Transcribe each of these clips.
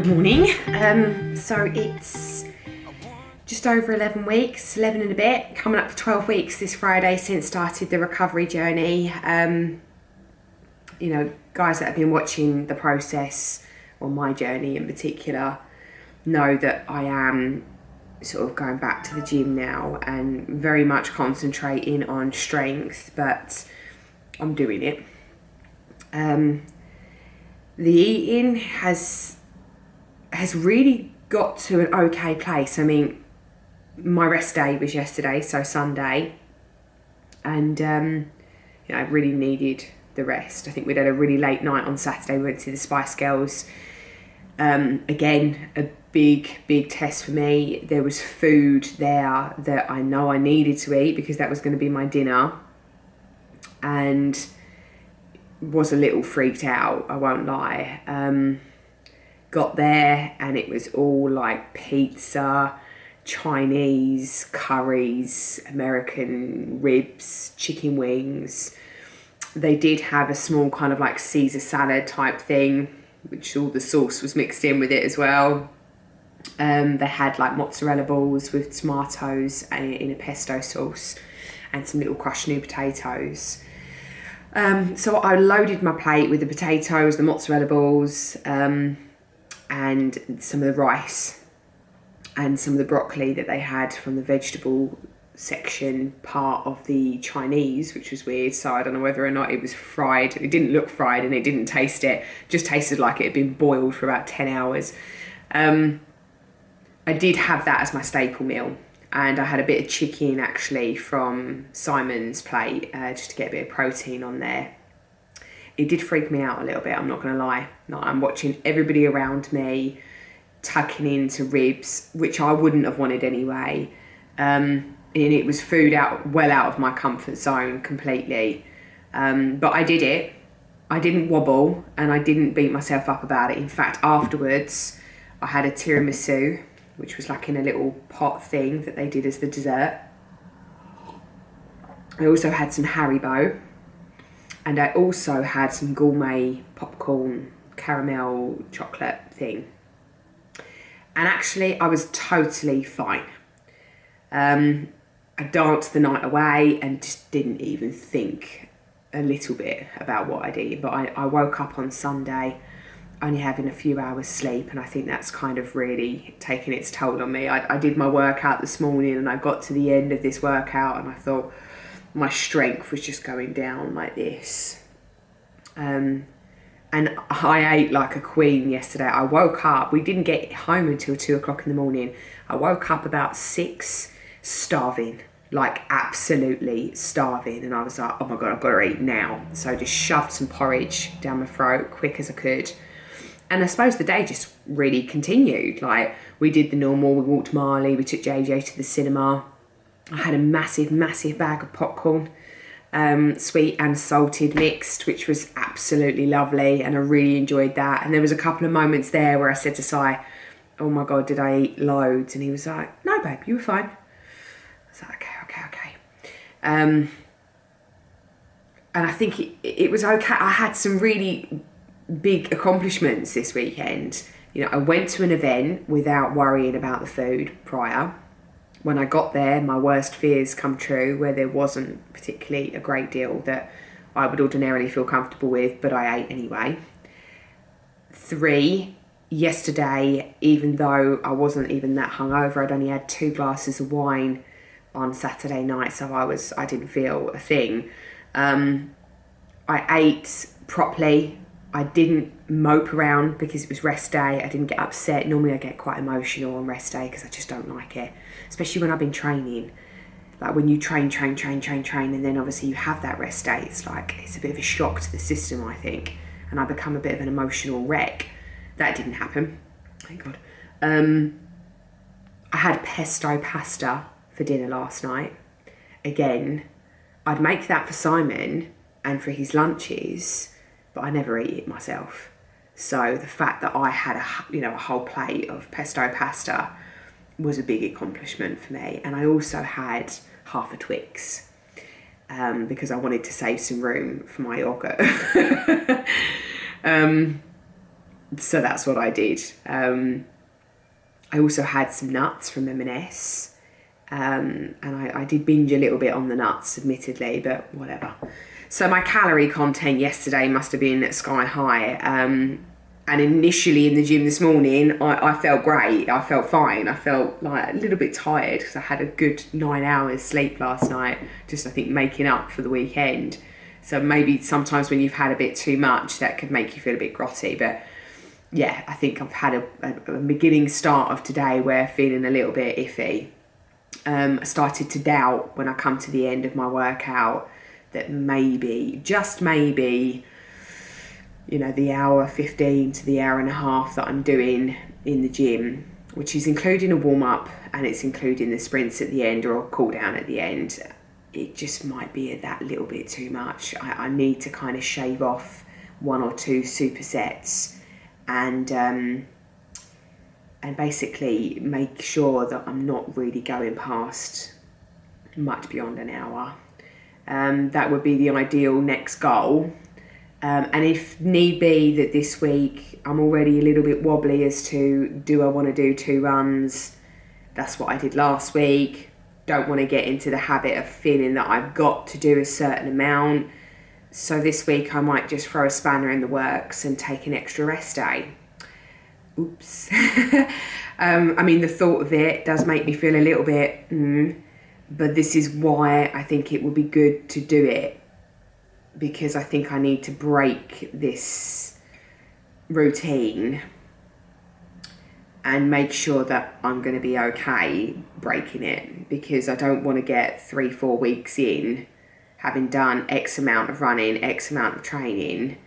Good morning. So it's just over 11 weeks, 11 and a bit, coming up for 12 weeks this Friday since started the recovery journey. Guys that have been watching the process, or my journey in particular, know that I am sort of going back to the gym now and very much concentrating on strength, but I'm doing it. The eating has really got to an okay place. I mean, my rest day was yesterday, so Sunday, and I really needed the rest. I think we'd had a really late night on Saturday. We went to see the Spice Girls. Again, a big test for me. There was food there that I know I needed to eat because that was going to be my dinner, and was a little freaked out, I won't lie. Got there and it was all like pizza, Chinese, curries, American ribs, chicken wings. They did have a small kind of like Caesar salad type thing, which all the sauce was mixed in with it as well. They had like mozzarella balls with tomatoes in a pesto sauce and some little crushed new potatoes. So I loaded my plate with the potatoes, the mozzarella balls, and some of the rice and some of the broccoli that they had from the vegetable section part of the Chinese, which was weird. So I don't know whether or not it was fried. It didn't look fried and it didn't taste it. Just tasted like it had been boiled for about 10 hours. I did have that as my staple meal. And I had a bit of chicken actually from Simon's plate, just to get a bit of protein on there. It did freak me out a little bit, I'm not going to lie. I'm watching everybody around me tucking into ribs, which I wouldn't have wanted anyway. And it was food well out of my comfort zone completely. But I did it. I didn't wobble and I didn't beat myself up about it. In fact, afterwards, I had a tiramisu, which was like in a little pot thing that they did as the dessert. I also had some Haribo, and I also had some gourmet popcorn, caramel chocolate thing. And actually, I was totally fine. I danced the night away and just didn't even think a little bit about what I'd eaten. But I woke up on Sunday only having a few hours sleep, and I think that's kind of really taken its toll on me. I did my workout this morning and I got to the end of this workout and I thought my strength was just going down like this. And I ate like a queen yesterday. I woke up, we didn't get home until 2 o'clock in the morning. I woke up about 6, starving, like absolutely starving. And I was like, oh my God, I've got to eat now. So I just shoved some porridge down my throat quick as I could. And I suppose the day just really continued. Like, we did the normal, we walked Marley, we took JJ to the cinema. I had a massive bag of popcorn, sweet and salted mixed, which was absolutely lovely. And I really enjoyed that. And there was a couple of moments there where I said to Si, oh my God, did I eat loads? And he was like, no, babe, you were fine. I was like, okay. And I think it was okay. I had some really big accomplishments this weekend. I went to an event without worrying about the food prior. When I got there, my worst fears come true, where there wasn't particularly a great deal that I would ordinarily feel comfortable with, but I ate anyway. 3, yesterday, even though I wasn't even that hungover, I'd only had 2 glasses of wine on Saturday night, so I didn't feel a thing. I ate properly. I didn't mope around because it was rest day. I didn't get upset. Normally I get quite emotional on rest day because I just don't like it, especially when I've been training. Like when you train, and then obviously you have that rest day, it's a bit of a shock to the system, I think, and I become a bit of an emotional wreck. That didn't happen, thank God. I had pesto pasta for dinner last night. Again, I'd make that for Simon and for his lunches, but I never eat it myself. So the fact that I had a whole plate of pesto pasta was a big accomplishment for me. And I also had half a Twix because I wanted to save some room for my yogurt. So that's what I did. I also had some nuts from M&S, and I did binge a little bit on the nuts, admittedly, but whatever. So my calorie content yesterday must have been sky high. And initially in the gym this morning, I felt great. I felt fine. I felt like a little bit tired because I had a good 9 hours sleep last night, just I think making up for the weekend. So maybe sometimes when you've had a bit too much, that could make you feel a bit grotty. But yeah, I think I've had a beginning start of today where feeling a little bit iffy. I started to doubt when I come to the end of my workout that maybe, just maybe, you know, the hour 15 to the hour and a half that I'm doing in the gym, which is including a warm-up and it's including the sprints at the end or a cool down at the end, it just might be that little bit too much. I need to kind of shave off 1 or 2 supersets and basically make sure that I'm not really going past much beyond an hour. That would be the ideal next goal. And if need be that this week I'm already a little bit wobbly as to, do I want to do 2 runs? That's what I did last week. Don't want to get into the habit of feeling that I've got to do a certain amount. So this week I might just throw a spanner in the works and take an extra rest day. Oops. I mean, the thought of it does make me feel a little bit, but this is why I think it would be good to do it. Because I think I need to break this routine and make sure that I'm going to be okay breaking it, because I don't want to get 3-4 weeks in having done X amount of running, X amount of training,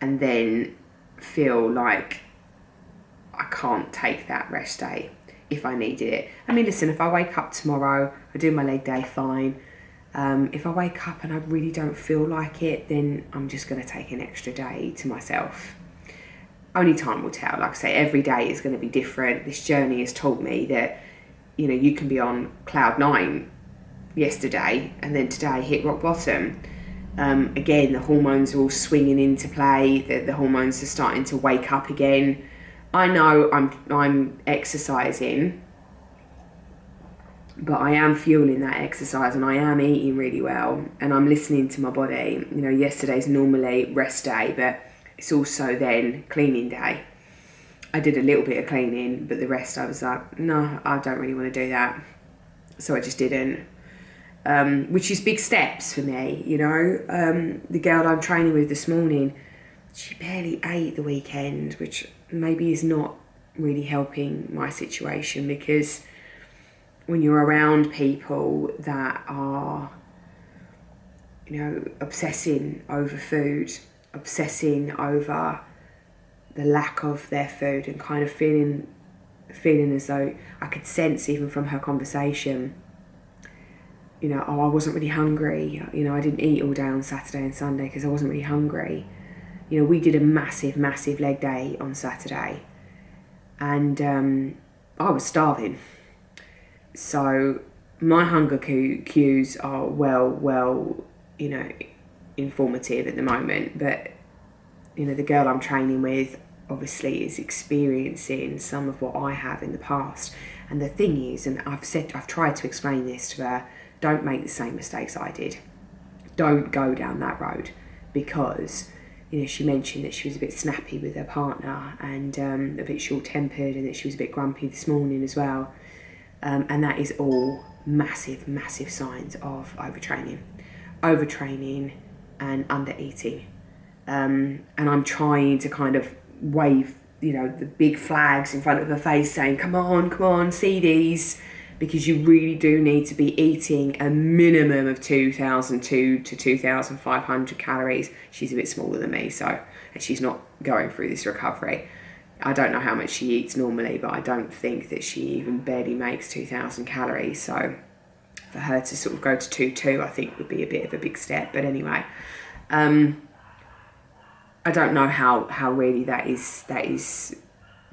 and then feel like I can't take that rest day if I needed it. I mean, listen, if I wake up tomorrow, I do my leg day fine. If I wake up and I really don't feel like it, then I'm just going to take an extra day to myself. Only time will tell. Like I say, every day is going to be different. This journey has taught me that, you know, you can be on cloud 9 yesterday and then today hit rock bottom. Again, the hormones are all swinging into play. The hormones are starting to wake up again. I know I'm exercising, but I am fueling that exercise and I am eating really well and I'm listening to my body. You know, yesterday's normally rest day, but it's also then cleaning day. I did a little bit of cleaning, but the rest I was like, no, I don't really want to do that. So I just didn't, which is big steps for me, you know. The girl I'm training with this morning, she barely ate the weekend, which maybe is not really helping my situation, because when you're around people that are, you know, obsessing over food, obsessing over the lack of their food, and kind of feeling as though I could sense even from her conversation, you know, oh, I wasn't really hungry. You know, I didn't eat all day on Saturday and Sunday because I wasn't really hungry. You know, we did a massive leg day on Saturday and I was starving. So my hunger cues are well, you know, informative at the moment. But, you know, the girl I'm training with obviously is experiencing some of what I have in the past. And the thing is, and I've tried to explain this to her, don't make the same mistakes I did. Don't go down that road, because, you know, she mentioned that she was a bit snappy with her partner and a bit short-tempered, and that she was a bit grumpy this morning as well. And that is all massive signs of overtraining and under-eating. And I'm trying to kind of wave, you know, the big flags in front of her face saying, come on, see these, because you really do need to be eating a minimum of 2,200 to 2,500 calories. She's a bit smaller than me, so, and she's not going through this recovery. I don't know how much she eats normally, but I don't think that she even barely makes 2,000 calories. So for her to sort of go to 2,200, I think would be a bit of a big step. But anyway, I don't know how really that is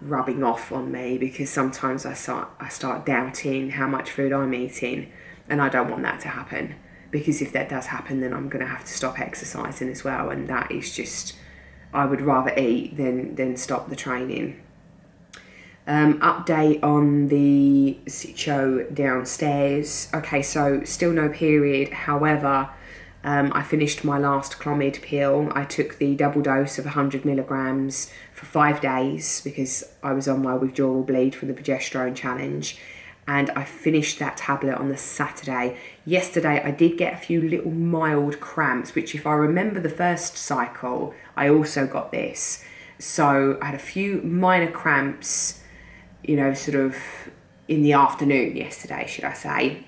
rubbing off on me, because sometimes I start doubting how much food I'm eating, and I don't want that to happen, because if that does happen, then I'm going to have to stop exercising as well, and that is just I would rather eat than stop the training. Update on the show downstairs. Okay, so still no period. However, I finished my last Clomid pill. I took the double dose of 100 milligrams for 5 days because I was on my withdrawal bleed from the progesterone challenge. And I finished that tablet on the Saturday. Yesterday, I did get a few little mild cramps, which if I remember the first cycle, I also got this. So I had a few minor cramps, you know, sort of in the afternoon yesterday, should I say.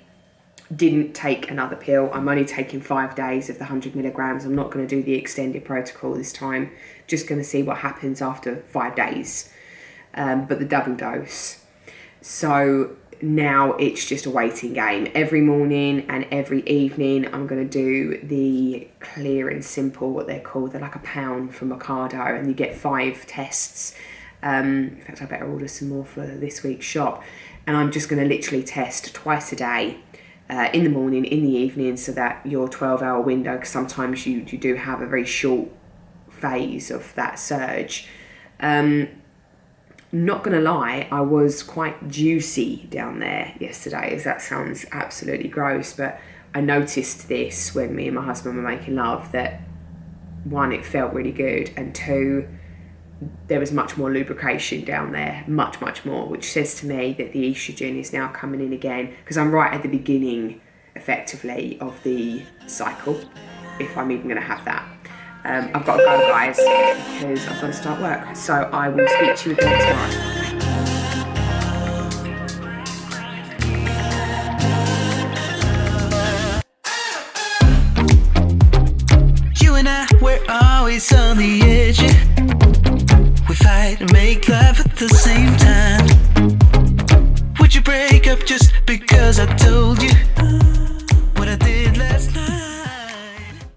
Didn't take another pill. I'm only taking 5 days of the 100 milligrams. I'm not going to do the extended protocol this time. Just going to see what happens after 5 days. But the double dose. So now it's just a waiting game. Every morning and every evening I'm going to do the clear and simple, what they're called. They're like £1 from Ocado, and you get 5 tests. In fact, I better order some more for this week's shop. And I'm just going to literally test twice a day, in the morning, in the evening, so that your 12-hour window, because sometimes you do have a very short phase of that surge. Not gonna lie, I was quite juicy down there yesterday, as that sounds absolutely gross, but I noticed this when me and my husband were making love, that 1, it felt really good, and 2, there was much more lubrication down there, much more, which says to me that the estrogen is now coming in again, because I'm right at the beginning, effectively, of the cycle, if I'm even gonna have that. I've got to go, guys, because I've got to start work. So I will speak to you again tomorrow. You and I, we're always on the edge. We fight and make love at the same time. Would you break up just because I told you?